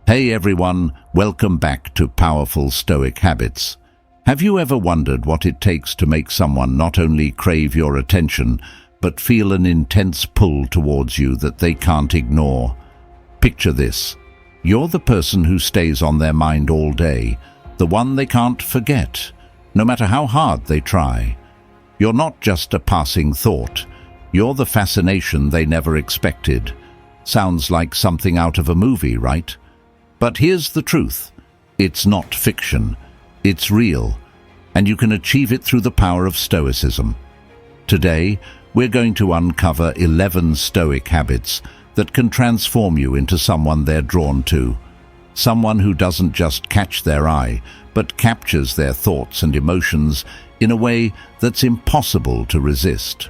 Hey everyone, welcome back to Powerful Stoic Habits. Have you ever wondered what it takes to make someone not only crave your attention, but feel an intense pull towards you that they can't ignore? Picture this. You're the person who stays on their mind all day, the one they can't forget, no matter how hard they try. You're not just a passing thought. You're the fascination they never expected. Sounds like something out of a movie, right? But here's the truth. It's not fiction. It's real. And you can achieve it through the power of Stoicism. Today, we're going to uncover 11 Stoic habits that can transform you into someone they're drawn to. Someone who doesn't just catch their eye, but captures their thoughts and emotions in a way that's impossible to resist.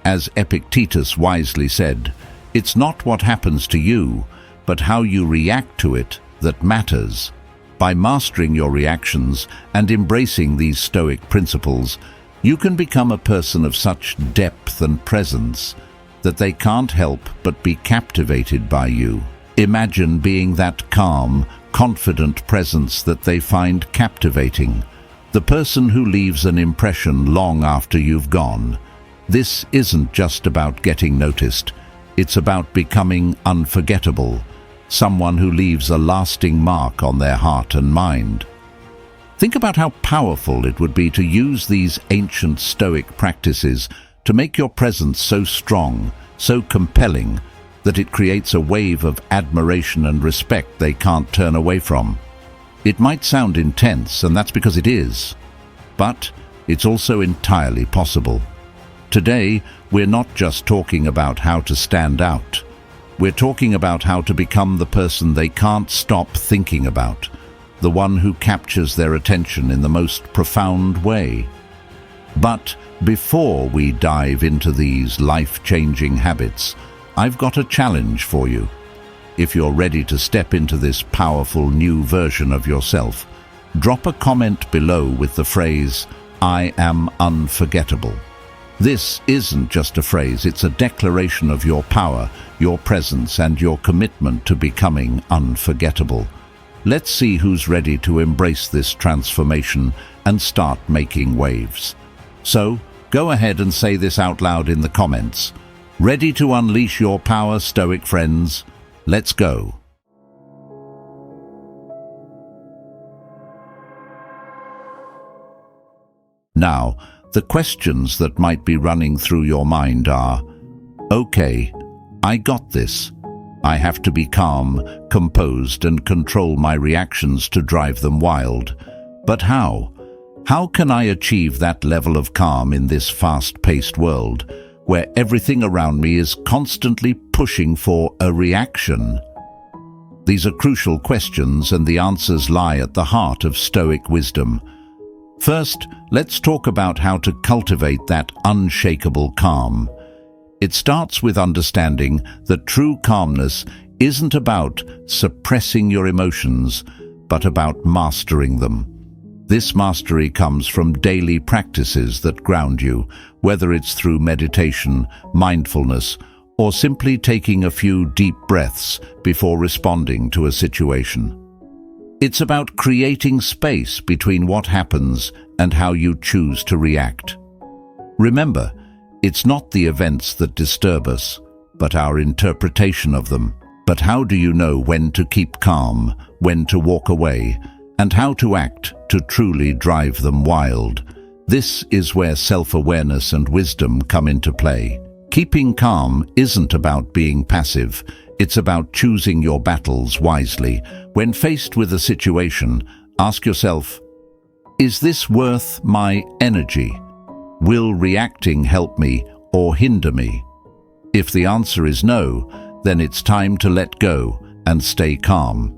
As Epictetus wisely said, it's not what happens to you, but how you react to it that matters. By mastering your reactions and embracing these Stoic principles, you can become a person of such depth and presence that they can't help but be captivated by you. Imagine being that calm, confident presence that they find captivating, the person who leaves an impression long after you've gone. This isn't just about getting noticed, it's about becoming unforgettable, someone who leaves a lasting mark on their heart and mind. Think about how powerful it would be to use these ancient Stoic practices to make your presence so strong, so compelling, that it creates a wave of admiration and respect they can't turn away from. It might sound intense, and that's because it is, but it's also entirely possible. Today, we're not just talking about how to stand out. We're talking about how to become the person they can't stop thinking about, the one who captures their attention in the most profound way. But before we dive into these life-changing habits, I've got a challenge for you. If you're ready to step into this powerful new version of yourself, drop a comment below with the phrase, "I am unforgettable." This isn't just a phrase, it's a declaration of your power, your presence, and your commitment to becoming unforgettable. Let's see who's ready to embrace this transformation and start making waves. So, go ahead and say this out loud in the comments. Ready to unleash your power, Stoic friends? Let's go. Now, the questions that might be running through your mind are, okay, I got this. I have to be calm, composed, and control my reactions to drive them wild. But how? How can I achieve that level of calm in this fast-paced world, where everything around me is constantly pushing for a reaction? These are crucial questions, and the answers lie at the heart of Stoic wisdom. First, let's talk about how to cultivate that unshakable calm. It starts with understanding that true calmness isn't about suppressing your emotions, but about mastering them. This mastery comes from daily practices that ground you, whether it's through meditation, mindfulness, or simply taking a few deep breaths before responding to a situation. It's about creating space between what happens and how you choose to react. Remember, it's not the events that disturb us, but our interpretation of them. But how do you know when to keep calm, when to walk away, and how to act to truly drive them wild? This is where self-awareness and wisdom come into play. Keeping calm isn't about being passive. It's about choosing your battles wisely. When faced with a situation, ask yourself, is this worth my energy? Will reacting help me or hinder me? If the answer is no, then it's time to let go and stay calm.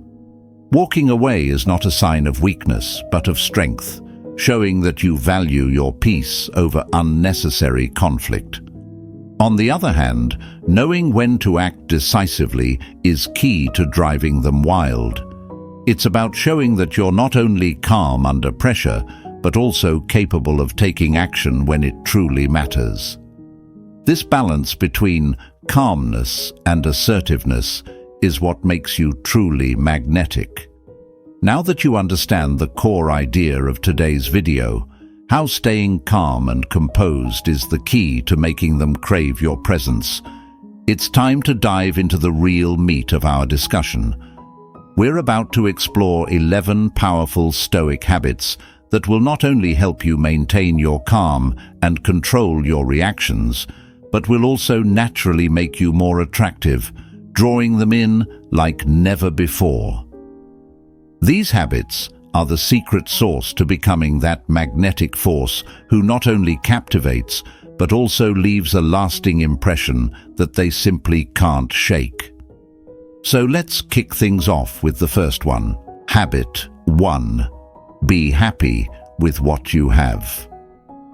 Walking away is not a sign of weakness, but of strength, showing that you value your peace over unnecessary conflict. On the other hand, knowing when to act decisively is key to driving them wild. It's about showing that you're not only calm under pressure, but also capable of taking action when it truly matters. This balance between calmness and assertiveness is what makes you truly magnetic. Now that you understand the core idea of today's video, how staying calm and composed is the key to making them crave your presence, it's time to dive into the real meat of our discussion. We're about to explore 11 powerful Stoic habits that will not only help you maintain your calm and control your reactions, but will also naturally make you more attractive, drawing them in like never before. These habits are the secret sauce to becoming that magnetic force who not only captivates, but also leaves a lasting impression that they simply can't shake. So let's kick things off with the first one. Habit 1. Be happy with what you have.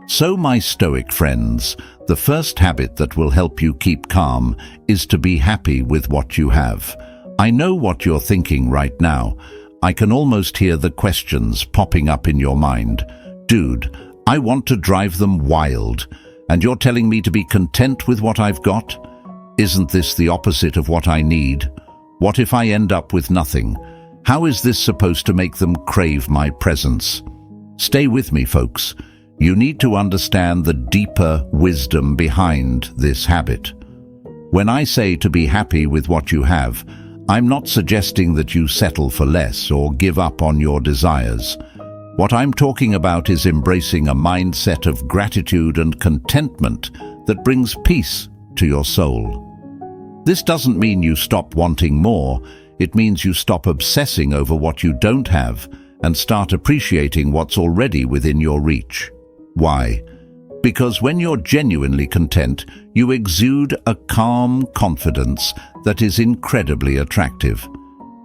So my Stoic friends, the first habit that will help you keep calm is to be happy with what you have. I know what you're thinking right now. I can almost hear the questions popping up in your mind. Dude, I want to drive them wild, and you're telling me to be content with what I've got? Isn't this the opposite of what I need? What if I end up with nothing? How is this supposed to make them crave my presence? Stay with me, folks. You need to understand the deeper wisdom behind this habit. When I say to be happy with what you have, I'm not suggesting that you settle for less or give up on your desires. What I'm talking about is embracing a mindset of gratitude and contentment that brings peace to your soul. This doesn't mean you stop wanting more. It means you stop obsessing over what you don't have and start appreciating what's already within your reach. Why? Because when you're genuinely content, you exude a calm confidence that is incredibly attractive.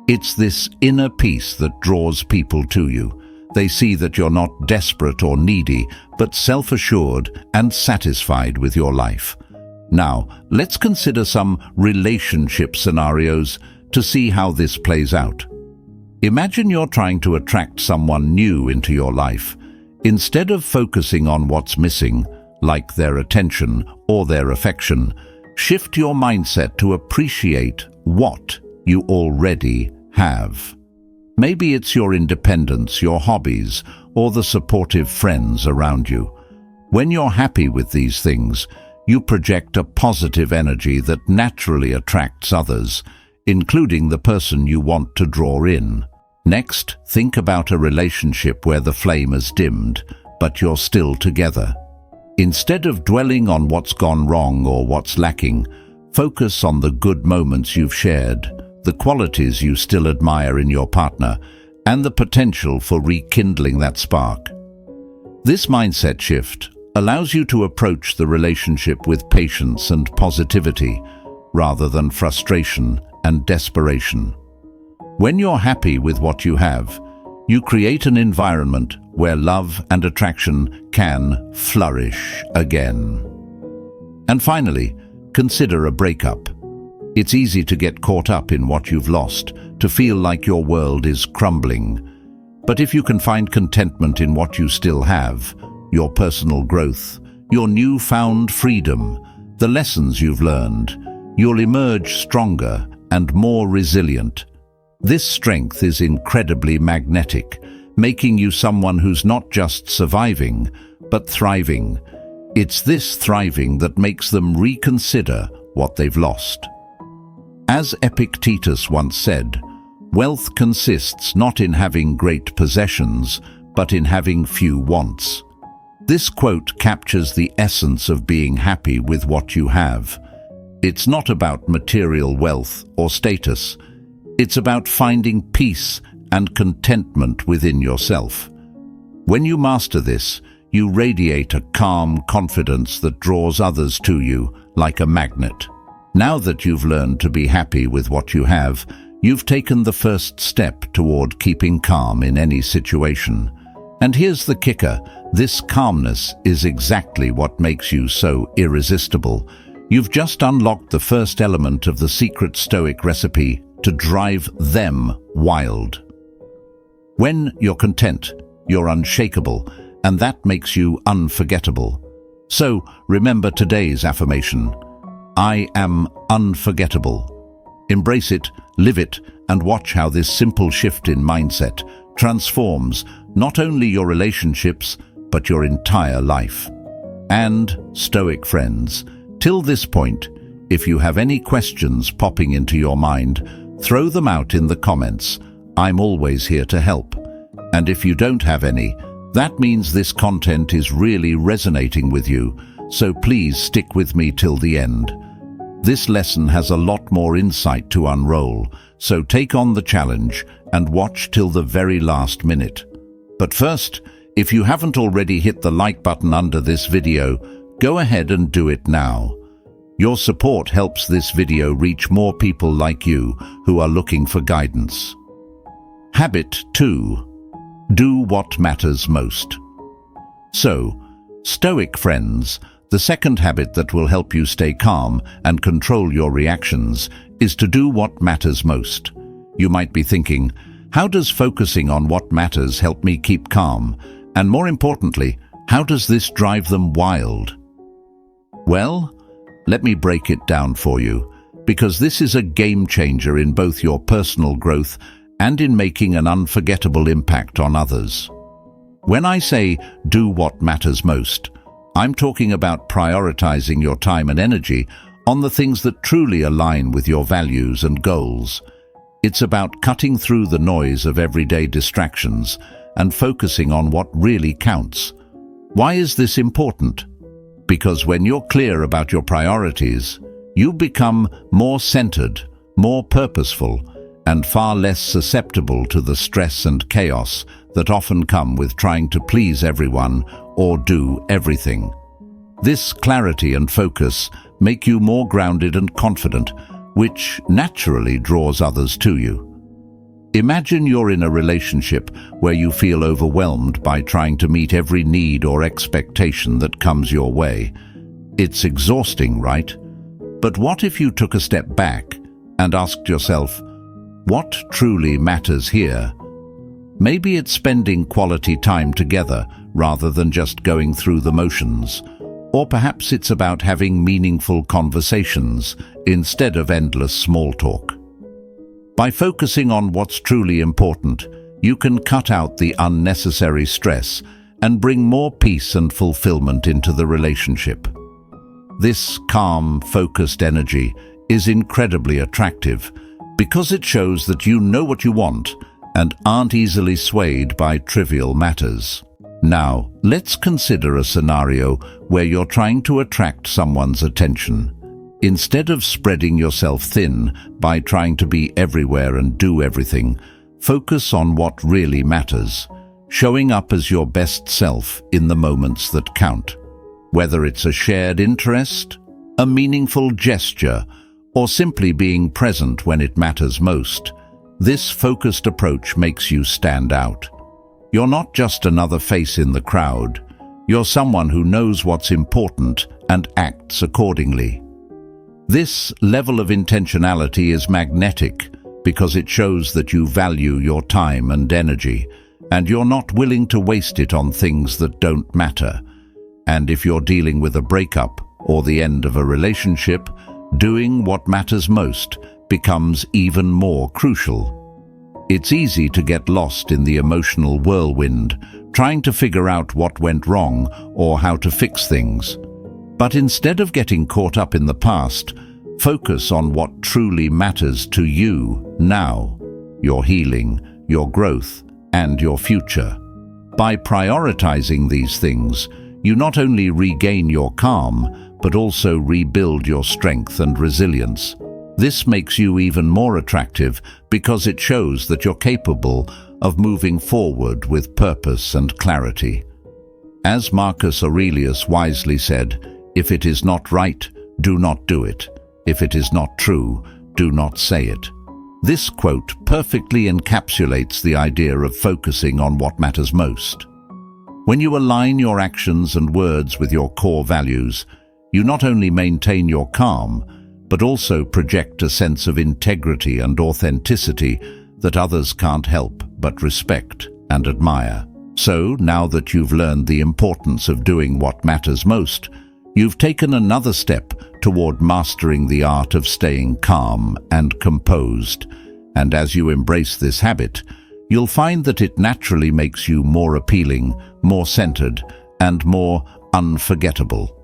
It's this inner peace that draws people to you. They see that you're not desperate or needy, but self-assured and satisfied with your life. Now, let's consider some relationship scenarios to see how this plays out. Imagine you're trying to attract someone new into your life. Instead of focusing on what's missing, like their attention or their affection, shift your mindset to appreciate what you already have. Maybe it's your independence, your hobbies, or the supportive friends around you. When you're happy with these things, you project a positive energy that naturally attracts others, including the person you want to draw in. Next, think about a relationship where the flame has dimmed, but you're still together. Instead of dwelling on what's gone wrong or what's lacking, focus on the good moments you've shared, the qualities you still admire in your partner, and the potential for rekindling that spark. This mindset shift allows you to approach the relationship with patience and positivity, rather than frustration and desperation. When you're happy with what you have, you create an environment where love and attraction can flourish again. And finally, consider a breakup. It's easy to get caught up in what you've lost, to feel like your world is crumbling. But if you can find contentment in what you still have, your personal growth, your newfound freedom, the lessons you've learned, you'll emerge stronger and more resilient. This strength is incredibly magnetic, making you someone who's not just surviving, but thriving. It's this thriving that makes them reconsider what they've lost. As Epictetus once said, wealth consists not in having great possessions, but in having few wants. This quote captures the essence of being happy with what you have. It's not about material wealth or status. It's about finding peace and contentment within yourself. When you master this, you radiate a calm confidence that draws others to you like a magnet. Now that you've learned to be happy with what you have, you've taken the first step toward keeping calm in any situation. And here's the kicker: this calmness is exactly what makes you so irresistible. You've just unlocked the first element of the secret Stoic recipe to drive them wild. When you're content, you're unshakable, and that makes you unforgettable. So remember today's affirmation: I am unforgettable. Embrace it, live it, and watch how this simple shift in mindset transforms not only your relationships, but your entire life. And, Stoic friends, till this point, if you have any questions popping into your mind, throw them out in the comments. I'm always here to help. And if you don't have any, that means this content is really resonating with you, so please stick with me till the end. This lesson has a lot more insight to unroll, so take on the challenge and watch till the very last minute. But first, if you haven't already hit the like button under this video, go ahead and do it now. Your support helps this video reach more people like you who are looking for guidance. Habit 2. Do what matters most. So, Stoic friends, the second habit that will help you stay calm and control your reactions is to do what matters most. You might be thinking, how does focusing on what matters help me keep calm? And more importantly, how does this drive them wild? Well, let me break it down for you, because this is a game changer in both your personal growth and in making an unforgettable impact on others. When I say do what matters most, I'm talking about prioritizing your time and energy on the things that truly align with your values and goals. It's about cutting through the noise of everyday distractions and focusing on what really counts. Why is this important? Because when you're clear about your priorities, you become more centered, more purposeful, and far less susceptible to the stress and chaos that often come with trying to please everyone or do everything. This clarity and focus make you more grounded and confident, which naturally draws others to you. Imagine you're in a relationship where you feel overwhelmed by trying to meet every need or expectation that comes your way. It's exhausting, right? But what if you took a step back and asked yourself, what truly matters here? Maybe it's spending quality time together rather than just going through the motions. Or perhaps it's about having meaningful conversations instead of endless small talk. By focusing on what's truly important, you can cut out the unnecessary stress and bring more peace and fulfillment into the relationship. This calm, focused energy is incredibly attractive because it shows that you know what you want and aren't easily swayed by trivial matters. Now, let's consider a scenario where you're trying to attract someone's attention. Instead of spreading yourself thin by trying to be everywhere and do everything, focus on what really matters, showing up as your best self in the moments that count. Whether it's a shared interest, a meaningful gesture, or simply being present when it matters most, this focused approach makes you stand out. You're not just another face in the crowd. You're someone who knows what's important and acts accordingly. This level of intentionality is magnetic because it shows that you value your time and energy, and you're not willing to waste it on things that don't matter. And if you're dealing with a breakup or the end of a relationship, doing what matters most becomes even more crucial. It's easy to get lost in the emotional whirlwind, trying to figure out what went wrong or how to fix things. But instead of getting caught up in the past, focus on what truly matters to you now, your healing, your growth, and your future. By prioritizing these things, you not only regain your calm, but also rebuild your strength and resilience. This makes you even more attractive because it shows that you're capable of moving forward with purpose and clarity. As Marcus Aurelius wisely said, "If it is not right, do not do it. If it is not true, do not say it." This quote perfectly encapsulates the idea of focusing on what matters most. When you align your actions and words with your core values, you not only maintain your calm, but also project a sense of integrity and authenticity that others can't help but respect and admire. So, now that you've learned the importance of doing what matters most, You've taken another step toward mastering the art of staying calm and composed. And as you embrace this habit, you'll find that it naturally makes you more appealing, more centered, and more unforgettable.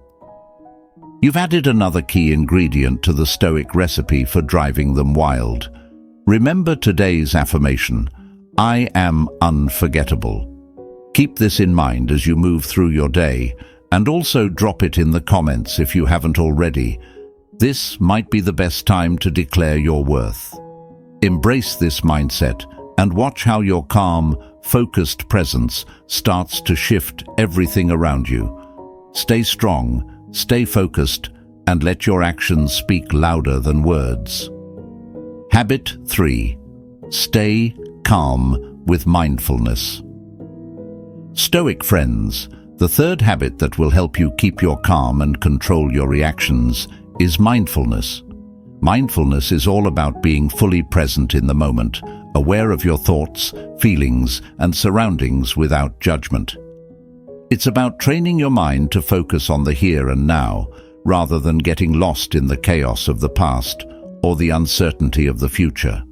You've added another key ingredient to the Stoic recipe for driving them wild. Remember today's affirmation: I am unforgettable. Keep this in mind as you move through your day, and also drop it in the comments if you haven't already. This might be the best time to declare your worth. Embrace this mindset and watch how your calm, focused presence starts to shift everything around you. Stay strong, stay focused, and let your actions speak louder than words. Habit 3. Stay calm with mindfulness. Stoic friends, the third habit that will help you keep your calm and control your reactions is mindfulness. Mindfulness is all about being fully present in the moment, aware of your thoughts, feelings, and surroundings without judgment. It's about training your mind to focus on the here and now, rather than getting lost in the chaos of the past or the uncertainty of the future.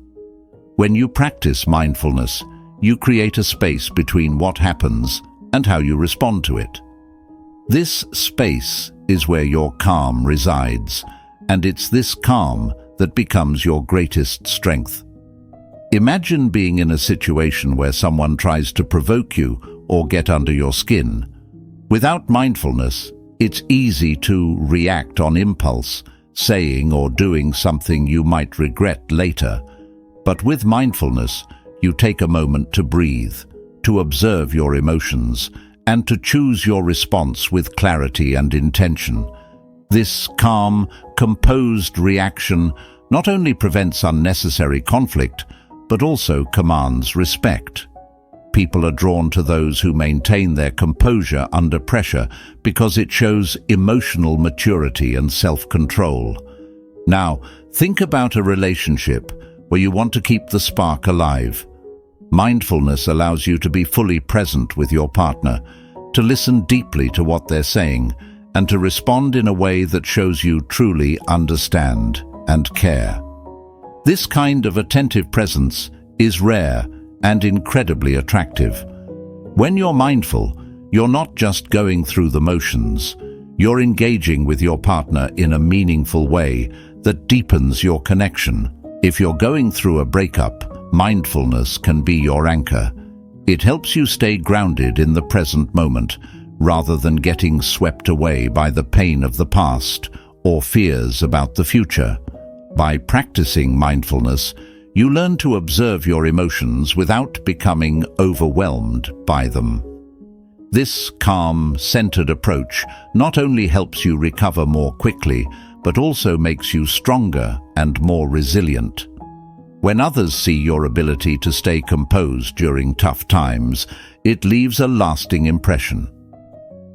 When you practice mindfulness, you create a space between what happens and how you respond to it. This space is where your calm resides, and it's this calm that becomes your greatest strength. Imagine being in a situation where someone tries to provoke you or get under your skin. Without mindfulness, it's easy to react on impulse, saying or doing something you might regret later. But with mindfulness, you take a moment to breathe, to observe your emotions, and to choose your response with clarity and intention. This calm, composed reaction not only prevents unnecessary conflict, but also commands respect. People are drawn to those who maintain their composure under pressure because it shows emotional maturity and self-control. Now, think about a relationship where you want to keep the spark alive. Mindfulness allows you to be fully present with your partner, to listen deeply to what they're saying, and to respond in a way that shows you truly understand and care. This kind of attentive presence is rare and incredibly attractive. When you're mindful, you're not just going through the motions. You're engaging with your partner in a meaningful way that deepens your connection. If you're going through a breakup, mindfulness can be your anchor. It helps you stay grounded in the present moment, rather than getting swept away by the pain of the past or fears about the future. By practicing mindfulness, you learn to observe your emotions without becoming overwhelmed by them. This calm, centered approach not only helps you recover more quickly, but also makes you stronger and more resilient. When others see your ability to stay composed during tough times, it leaves a lasting impression.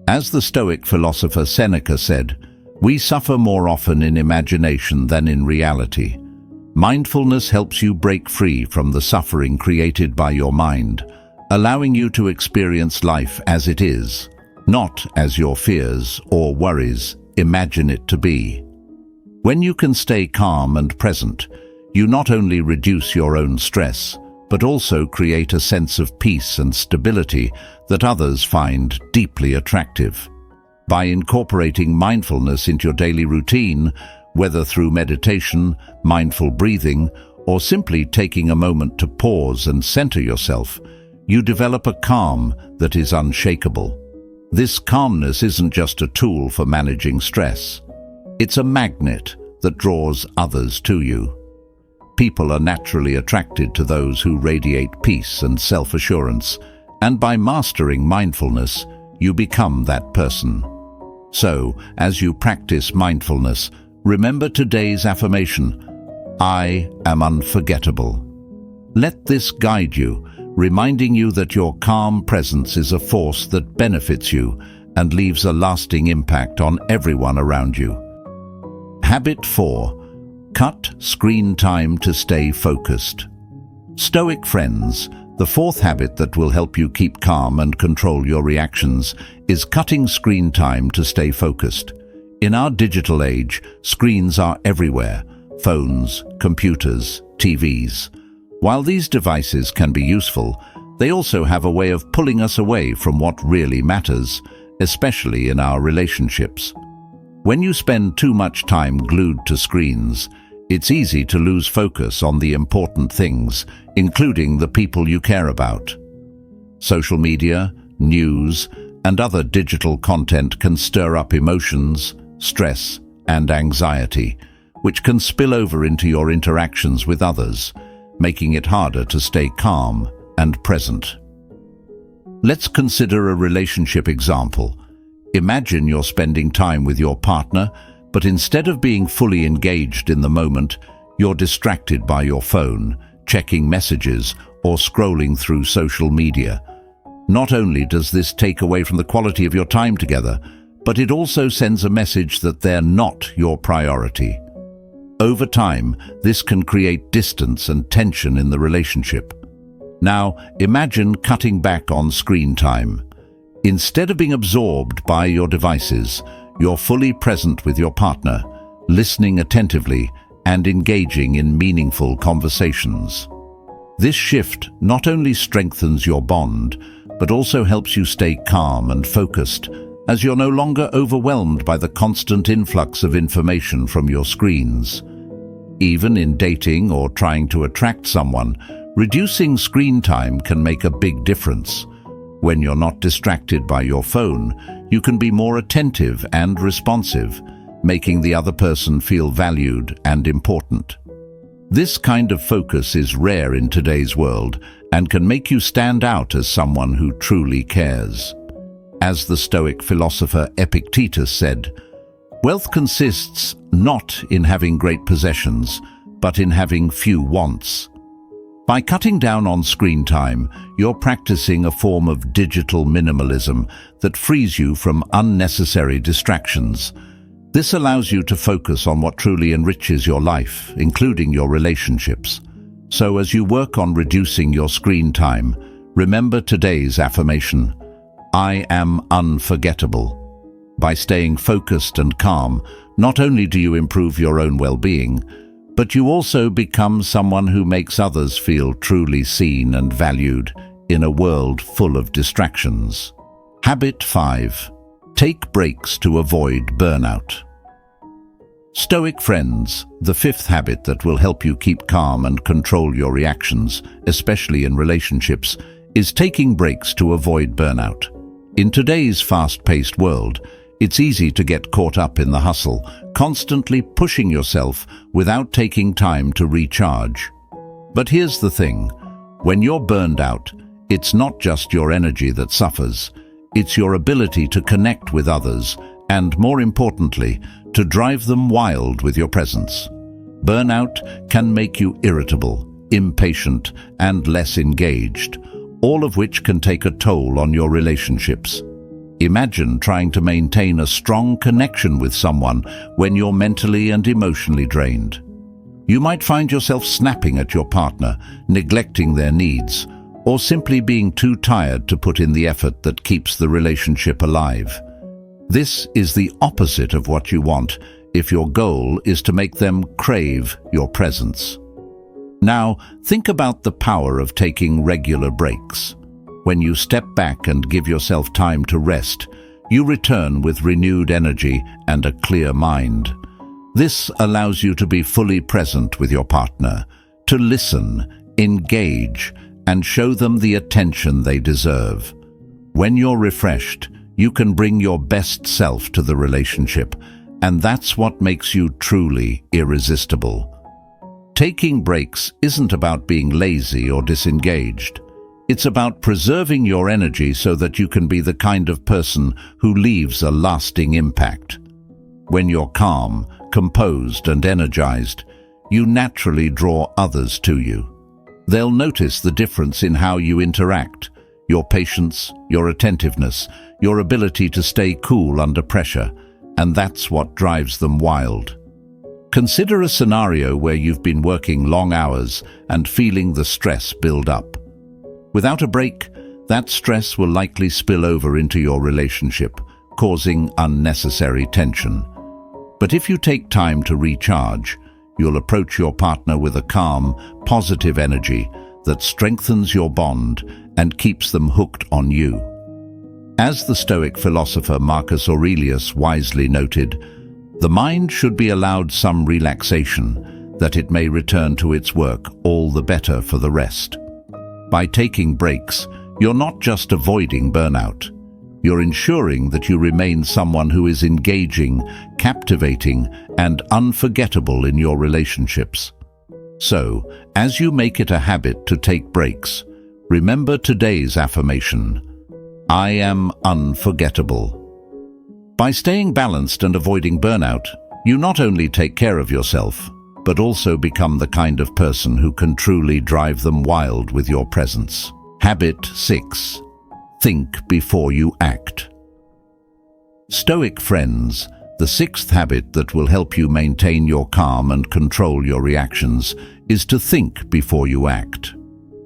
As the Stoic philosopher Seneca said, "We suffer more often in imagination than in reality." Mindfulness helps you break free from the suffering created by your mind, allowing you to experience life as it is, not as your fears or worries imagine it to be. When you can stay calm and present, you not only reduce your own stress, but also create a sense of peace and stability that others find deeply attractive. By incorporating mindfulness into your daily routine, whether through meditation, mindful breathing, or simply taking a moment to pause and center yourself, you develop a calm that is unshakable. This calmness isn't just a tool for managing stress. It's a magnet that draws others to you. People are naturally attracted to those who radiate peace and self-assurance, and by mastering mindfulness, you become that person. So, as you practice mindfulness, remember today's affirmation: I am unforgettable. Let this guide you, reminding you that your calm presence is a force that benefits you and leaves a lasting impact on everyone around you. Habit 4. Cut screen time to stay focused. Stoic friends, the fourth habit that will help you keep calm and control your reactions is cutting screen time to stay focused. In our digital age, screens are everywhere: phones, computers, TVs. While these devices can be useful, they also have a way of pulling us away from what really matters, especially in our relationships. When you spend too much time glued to screens, it's easy to lose focus on the important things, including the people you care about. Social media, news, and other digital content can stir up emotions, stress, and anxiety, which can spill over into your interactions with others, making it harder to stay calm and present. Let's consider a relationship example. Imagine you're spending time with your partner, but instead of being fully engaged in the moment, you're distracted by your phone, checking messages, or scrolling through social media. Not only does this take away from the quality of your time together, but it also sends a message that they're not your priority. Over time, this can create distance and tension in the relationship. Now, imagine cutting back on screen time. Instead of being absorbed by your devices, you're fully present with your partner, listening attentively and engaging in meaningful conversations. This shift not only strengthens your bond, but also helps you stay calm and focused, as you're no longer overwhelmed by the constant influx of information from your screens. Even in dating or trying to attract someone, reducing screen time can make a big difference. When you're not distracted by your phone, you can be more attentive and responsive, making the other person feel valued and important. This kind of focus is rare in today's world and can make you stand out as someone who truly cares. As the Stoic philosopher Epictetus said, "Wealth consists not in having great possessions, but in having few wants." By cutting down on screen time, you're practicing a form of digital minimalism that frees you from unnecessary distractions. This allows you to focus on what truly enriches your life, including your relationships. So as you work on reducing your screen time, remember today's affirmation: I am unforgettable. By staying focused and calm, not only do you improve your own well-being, but you also become someone who makes others feel truly seen and valued in a world full of distractions. Habit 5. Take breaks to avoid burnout. Stoic friends, the fifth habit that will help you keep calm and control your reactions, especially in relationships, is taking breaks to avoid burnout. In today's fast-paced world, it's easy to get caught up in the hustle, constantly pushing yourself without taking time to recharge. But here's the thing: when you're burned out, it's not just your energy that suffers, it's your ability to connect with others and, more importantly, to drive them wild with your presence. Burnout can make you irritable, impatient, and less engaged, all of which can take a toll on your relationships. Imagine trying to maintain a strong connection with someone when you're mentally and emotionally drained. You might find yourself snapping at your partner, neglecting their needs, or simply being too tired to put in the effort that keeps the relationship alive. This is the opposite of what you want if your goal is to make them crave your presence. Now, think about the power of taking regular breaks. When you step back and give yourself time to rest, you return with renewed energy and a clear mind. This allows you to be fully present with your partner, to listen, engage, and show them the attention they deserve. When you're refreshed, you can bring your best self to the relationship, and that's what makes you truly irresistible. Taking breaks isn't about being lazy or disengaged. It's about preserving your energy so that you can be the kind of person who leaves a lasting impact. When you're calm, composed, and energized, you naturally draw others to you. They'll notice the difference in how you interact, your patience, your attentiveness, your ability to stay cool under pressure, and that's what drives them wild. Consider a scenario where you've been working long hours and feeling the stress build up. Without a break, that stress will likely spill over into your relationship, causing unnecessary tension. But if you take time to recharge, you'll approach your partner with a calm, positive energy that strengthens your bond and keeps them hooked on you. As the Stoic philosopher Marcus Aurelius wisely noted, the mind should be allowed some relaxation, that it may return to its work all the better for the rest. By taking breaks, you're not just avoiding burnout. You're ensuring that you remain someone who is engaging, captivating, and unforgettable in your relationships. So, as you make it a habit to take breaks, remember today's affirmation: I am unforgettable. By staying balanced and avoiding burnout, you not only take care of yourself, but also become the kind of person who can truly drive them wild with your presence. Habit 6. Think before you act. Stoic friends, the sixth habit that will help you maintain your calm and control your reactions is to think before you act.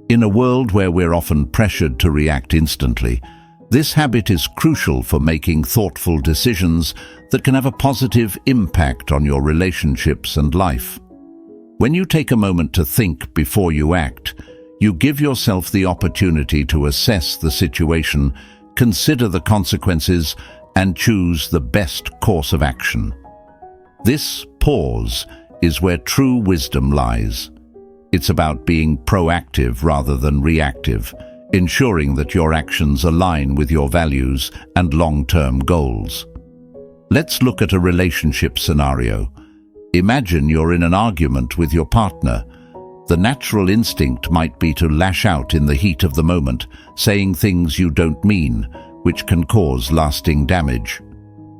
In a world where we're often pressured to react instantly, this habit is crucial for making thoughtful decisions that can have a positive impact on your relationships and life. When you take a moment to think before you act, you give yourself the opportunity to assess the situation, consider the consequences, and choose the best course of action. This pause is where true wisdom lies. It's about being proactive rather than reactive, ensuring that your actions align with your values and long-term goals. Let's look at a relationship scenario. Imagine you're in an argument with your partner. The natural instinct might be to lash out in the heat of the moment, saying things you don't mean, which can cause lasting damage.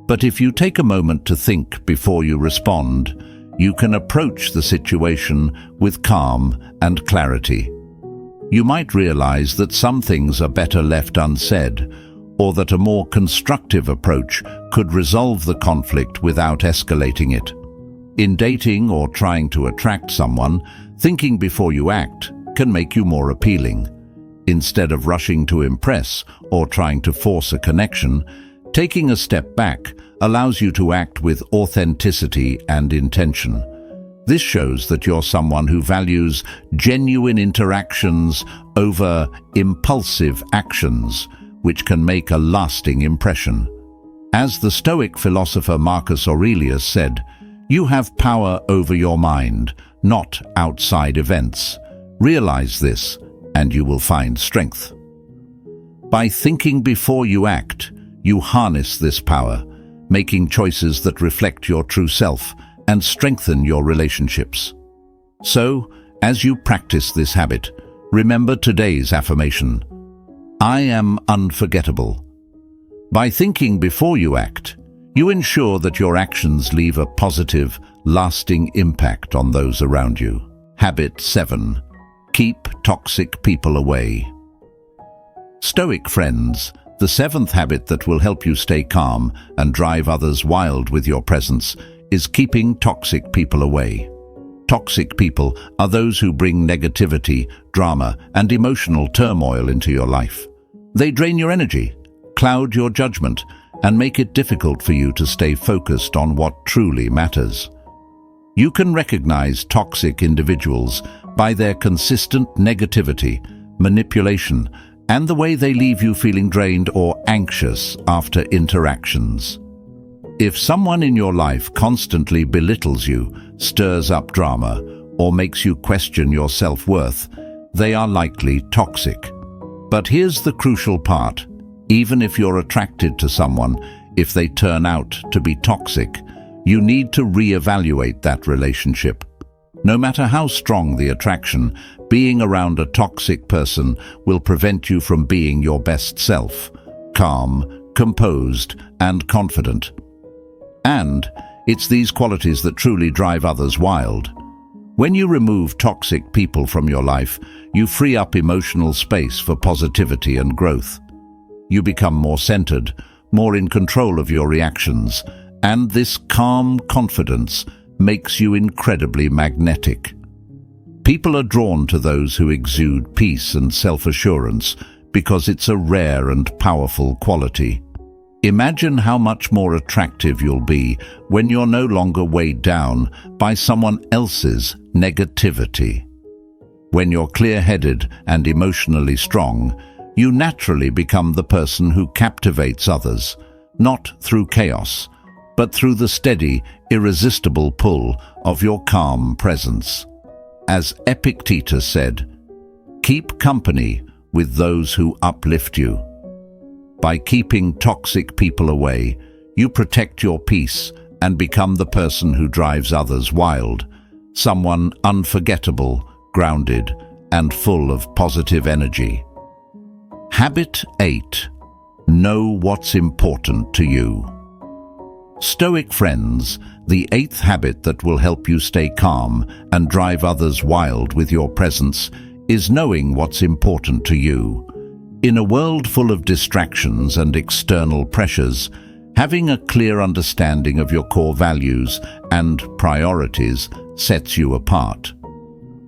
But if you take a moment to think before you respond, you can approach the situation with calm and clarity. You might realize that some things are better left unsaid, or that a more constructive approach could resolve the conflict without escalating it. In dating or trying to attract someone, thinking before you act can make you more appealing. Instead of rushing to impress or trying to force a connection, taking a step back allows you to act with authenticity and intention. This shows that you're someone who values genuine interactions over impulsive actions, which can make a lasting impression. As the Stoic philosopher Marcus Aurelius said, "You have power over your mind, not outside events. Realize this, and you will find strength." By thinking before you act, you harness this power, making choices that reflect your true self and strengthen your relationships. So, as you practice this habit, remember today's affirmation: I am unforgettable. By thinking before you act, you ensure that your actions leave a positive, lasting impact on those around you. Habit 7. Keep toxic people away. Stoic friends, the seventh habit that will help you stay calm and drive others wild with your presence is keeping toxic people away. Toxic people are those who bring negativity, drama, and emotional turmoil into your life. They drain your energy, cloud your judgment, and make it difficult for you to stay focused on what truly matters. You can recognize toxic individuals by their consistent negativity, manipulation, and the way they leave you feeling drained or anxious after interactions. If someone in your life constantly belittles you, stirs up drama, or makes you question your self-worth, they are likely toxic. But here's the crucial part. Even if you're attracted to someone, if they turn out to be toxic, you need to reevaluate that relationship. No matter how strong the attraction, being around a toxic person will prevent you from being your best self, calm, composed, and confident. And it's these qualities that truly drive others wild. When you remove toxic people from your life, you free up emotional space for positivity and growth. You become more centered, more in control of your reactions, and this calm confidence makes you incredibly magnetic. People are drawn to those who exude peace and self-assurance because it's a rare and powerful quality. Imagine how much more attractive you'll be when you're no longer weighed down by someone else's negativity. When you're clear-headed and emotionally strong, you naturally become the person who captivates others, not through chaos, but through the steady, irresistible pull of your calm presence. As Epictetus said, "Keep company with those who uplift you." By keeping toxic people away, you protect your peace and become the person who drives others wild, someone unforgettable, grounded, and full of positive energy. Habit 8. Know what's important to you. Stoic friends, the 8th habit that will help you stay calm and drive others wild with your presence is knowing what's important to you. In a world full of distractions and external pressures, having a clear understanding of your core values and priorities sets you apart.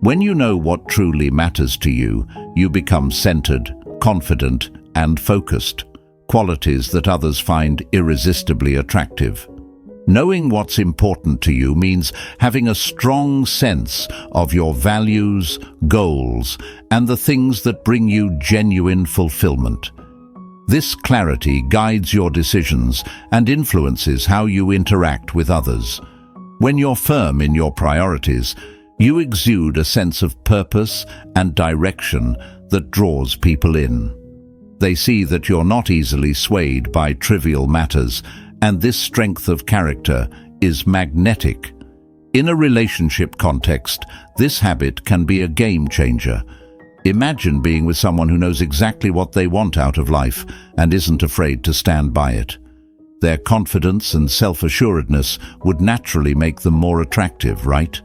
When you know what truly matters to you, you become centered, confident, and focused, qualities that others find irresistibly attractive. Knowing what's important to you means having a strong sense of your values, goals, and the things that bring you genuine fulfillment. This clarity guides your decisions and influences how you interact with others. When you're firm in your priorities, you exude a sense of purpose and direction that draws people in. They see that you're not easily swayed by trivial matters, and this strength of character is magnetic. In a relationship context, this habit can be a game changer. Imagine being with someone who knows exactly what they want out of life and isn't afraid to stand by it. Their confidence and self-assuredness would naturally make them more attractive, right?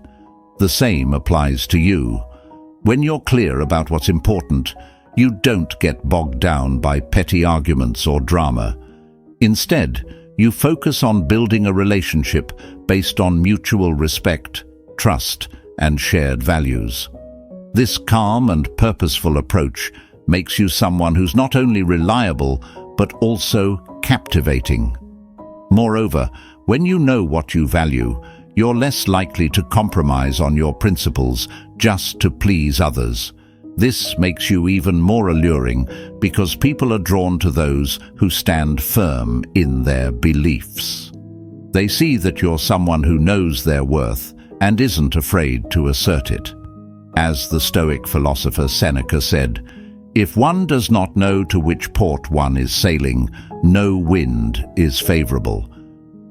The same applies to you. When you're clear about what's important, you don't get bogged down by petty arguments or drama. Instead, you focus on building a relationship based on mutual respect, trust, and shared values. This calm and purposeful approach makes you someone who's not only reliable, but also captivating. Moreover, when you know what you value, you're less likely to compromise on your principles just to please others. This makes you even more alluring because people are drawn to those who stand firm in their beliefs. They see that you're someone who knows their worth and isn't afraid to assert it. As the Stoic philosopher Seneca said, "If one does not know to which port one is sailing, no wind is favorable."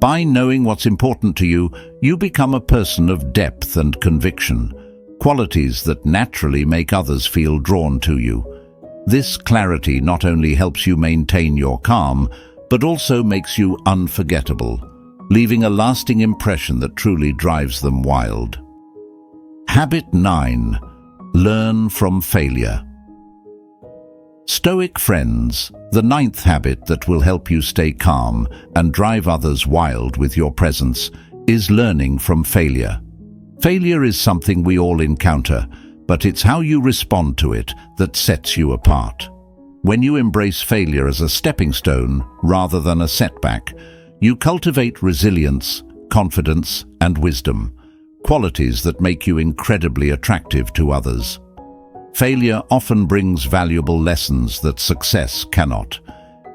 By knowing what's important to you, you become a person of depth and conviction, qualities that naturally make others feel drawn to you. This clarity not only helps you maintain your calm, but also makes you unforgettable, leaving a lasting impression that truly drives them wild. Habit 9. Learn from failure. Stoic friends, the 9th habit that will help you stay calm and drive others wild with your presence is learning from failure. Failure is something we all encounter, but it's how you respond to it that sets you apart. When you embrace failure as a stepping stone rather than a setback, you cultivate resilience, confidence, and wisdom, qualities that make you incredibly attractive to others. Failure often brings valuable lessons that success cannot.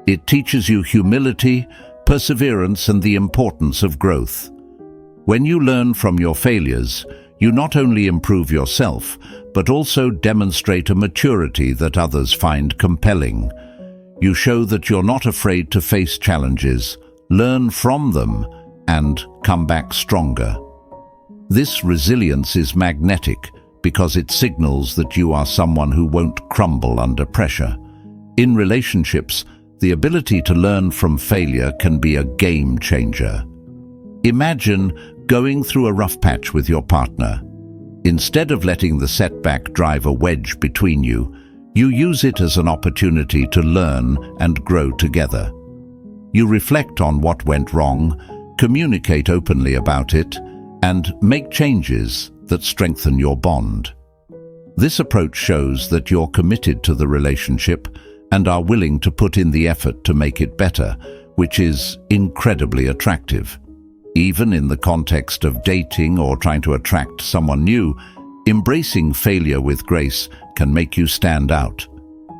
It teaches you humility, perseverance, and the importance of growth. When you learn from your failures, you not only improve yourself, but also demonstrate a maturity that others find compelling. You show that you're not afraid to face challenges, learn from them, and come back stronger. This resilience is magnetic because it signals that you are someone who won't crumble under pressure. In relationships, the ability to learn from failure can be a game changer. Imagine going through a rough patch with your partner. Instead of letting the setback drive a wedge between you, you use it as an opportunity to learn and grow together. You reflect on what went wrong, communicate openly about it, and make changes that strengthen your bond. This approach shows that you're committed to the relationship and are willing to put in the effort to make it better, which is incredibly attractive. Even in the context of dating or trying to attract someone new, embracing failure with grace can make you stand out.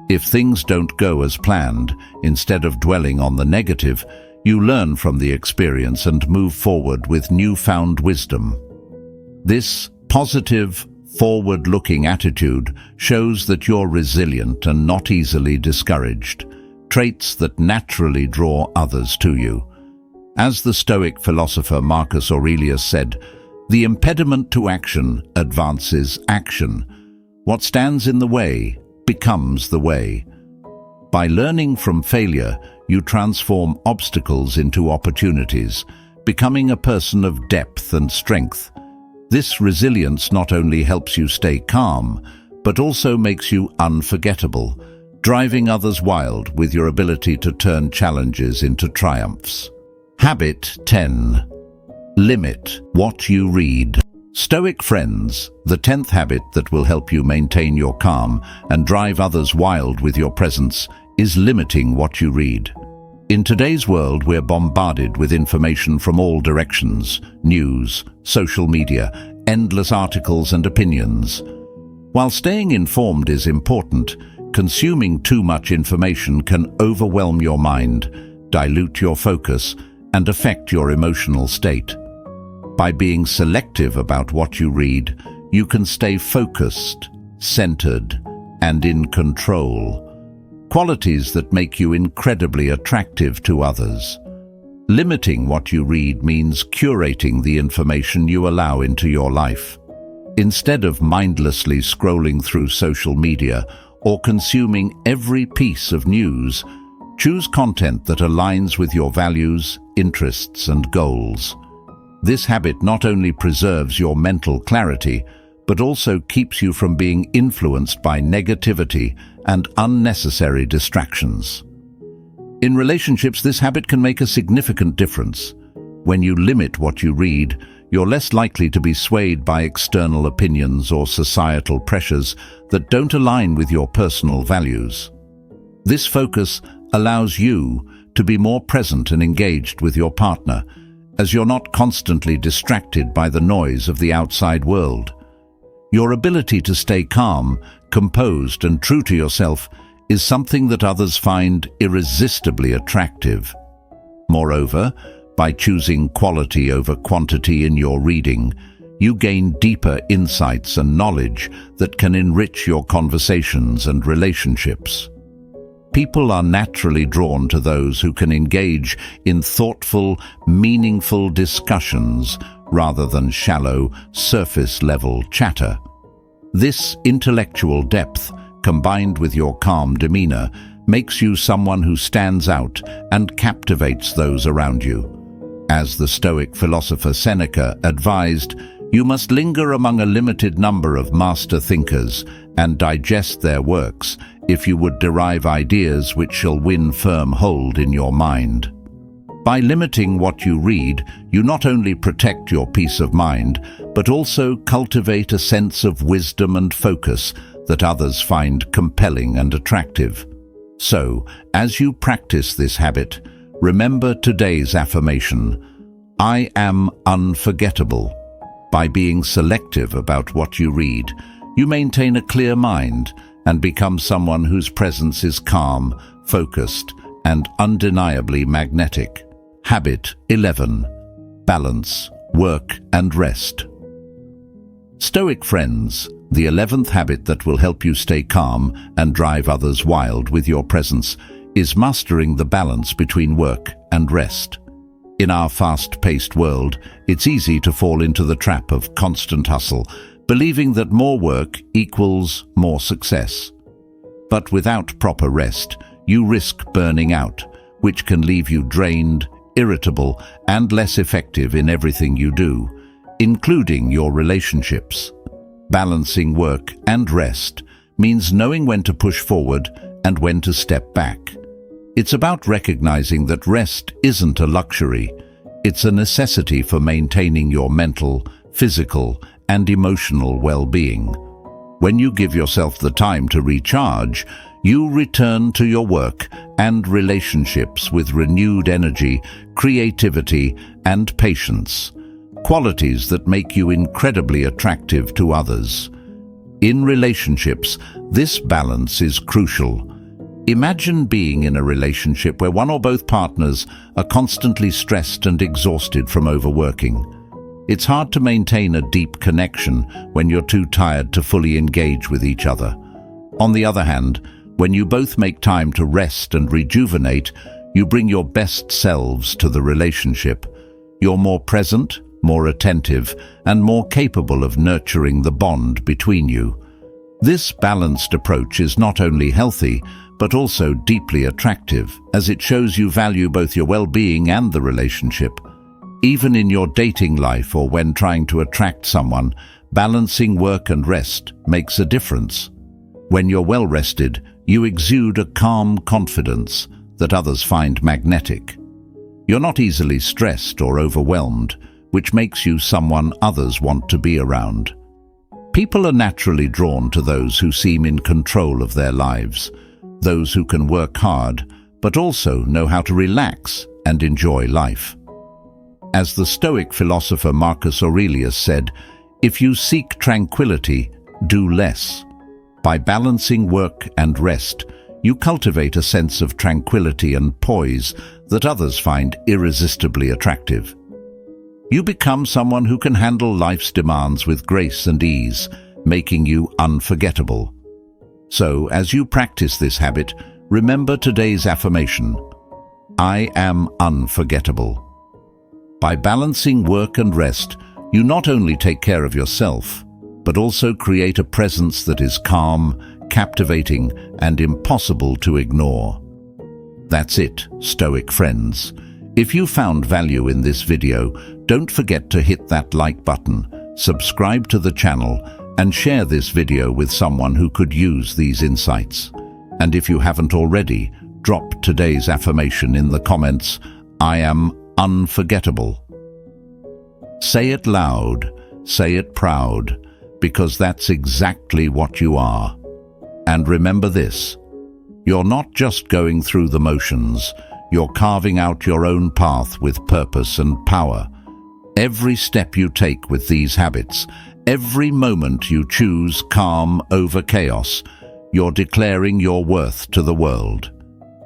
If things don't go as planned, instead of dwelling on the negative, you learn from the experience and move forward with newfound wisdom. This positive, forward-looking attitude shows that you're resilient and not easily discouraged, traits that naturally draw others to you. As the Stoic philosopher Marcus Aurelius said, "The impediment to action advances action. What stands in the way becomes the way." By learning from failure, you transform obstacles into opportunities, becoming a person of depth and strength. This resilience not only helps you stay calm, but also makes you unforgettable, driving others wild with your ability to turn challenges into triumphs. Habit 10. Limit what you read. Stoic friends, the 10th habit that will help you maintain your calm and drive others wild with your presence is limiting what you read. In today's world, we're bombarded with information from all directions: news, social media, endless articles and opinions. While staying informed is important, consuming too much information can overwhelm your mind, dilute your focus, and affect your emotional state. By being selective about what you read, you can stay focused, centered, and in control. Qualities that make you incredibly attractive to others. Limiting what you read means curating the information you allow into your life. Instead of mindlessly scrolling through social media or consuming every piece of news, choose content that aligns with your values, interests, and goals. This habit not only preserves your mental clarity, but also keeps you from being influenced by negativity and unnecessary distractions. In relationships, this habit can make a significant difference. When you limit what you read, you're less likely to be swayed by external opinions or societal pressures that don't align with your personal values. This focus allows you to be more present and engaged with your partner, as you're not constantly distracted by the noise of the outside world. Your ability to stay calm, composed, and true to yourself is something that others find irresistibly attractive. Moreover, by choosing quality over quantity in your reading, you gain deeper insights and knowledge that can enrich your conversations and relationships. People are naturally drawn to those who can engage in thoughtful, meaningful discussions rather than shallow, surface-level chatter. This intellectual depth, combined with your calm demeanor, makes you someone who stands out and captivates those around you. As the Stoic philosopher Seneca advised, you must linger among a limited number of master thinkers and digest their works if you would derive ideas which shall win firm hold in your mind. By limiting what you read, you not only protect your peace of mind, but also cultivate a sense of wisdom and focus that others find compelling and attractive. So, as you practice this habit, remember today's affirmation: I am unforgettable. By being selective about what you read, you maintain a clear mind and become someone whose presence is calm, focused, and undeniably magnetic. Habit 11. Balance, work, and rest. Stoic friends, the 11th habit that will help you stay calm and drive others wild with your presence is mastering the balance between work and rest. In our fast-paced world, it's easy to fall into the trap of constant hustle, believing that more work equals more success. But without proper rest, you risk burning out, which can leave you drained, irritable, and less effective in everything you do, including your relationships. Balancing work and rest means knowing when to push forward and when to step back. It's about recognizing that rest isn't a luxury. It's a necessity for maintaining your mental, physical, and emotional well-being. When you give yourself the time to recharge, you return to your work and relationships with renewed energy, creativity, and patience, qualities that make you incredibly attractive to others. In relationships, this balance is crucial. Imagine being in a relationship where one or both partners are constantly stressed and exhausted from overworking. It's hard to maintain a deep connection when you're too tired to fully engage with each other. On the other hand, when you both make time to rest and rejuvenate, you bring your best selves to the relationship. You're more present, more attentive, and more capable of nurturing the bond between you. This balanced approach is not only healthy, but also deeply attractive, as it shows you value both your well-being and the relationship. Even in your dating life or when trying to attract someone, balancing work and rest makes a difference. When you're well-rested, you exude a calm confidence that others find magnetic. You're not easily stressed or overwhelmed, which makes you someone others want to be around. People are naturally drawn to those who seem in control of their lives, those who can work hard, but also know how to relax and enjoy life. As the Stoic philosopher Marcus Aurelius said, "If you seek tranquility, do less." By balancing work and rest, you cultivate a sense of tranquility and poise that others find irresistibly attractive. You become someone who can handle life's demands with grace and ease, making you unforgettable. So, as you practice this habit, remember today's affirmation: I am unforgettable. By balancing work and rest, you not only take care of yourself, but also create a presence that is calm, captivating, and impossible to ignore. That's it, Stoic friends. If you found value in this video, don't forget to hit that like button, subscribe to the channel, and share this video with someone who could use these insights. And if you haven't already, drop today's affirmation in the comments: I am unforgettable. Say it loud, say it proud, because that's exactly what you are. And remember this: you're not just going through the motions, you're carving out your own path with purpose and power. Every step you take with these habits, every moment you choose calm over chaos, you're declaring your worth to the world.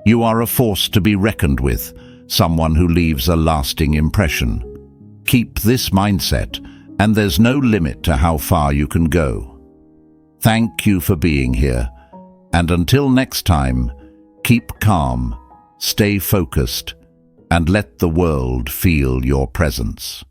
You are a force to be reckoned with, someone who leaves a lasting impression. Keep this mindset, and there's no limit to how far you can go. Thank you for being here, and until next time, keep calm, stay focused, and let the world feel your presence.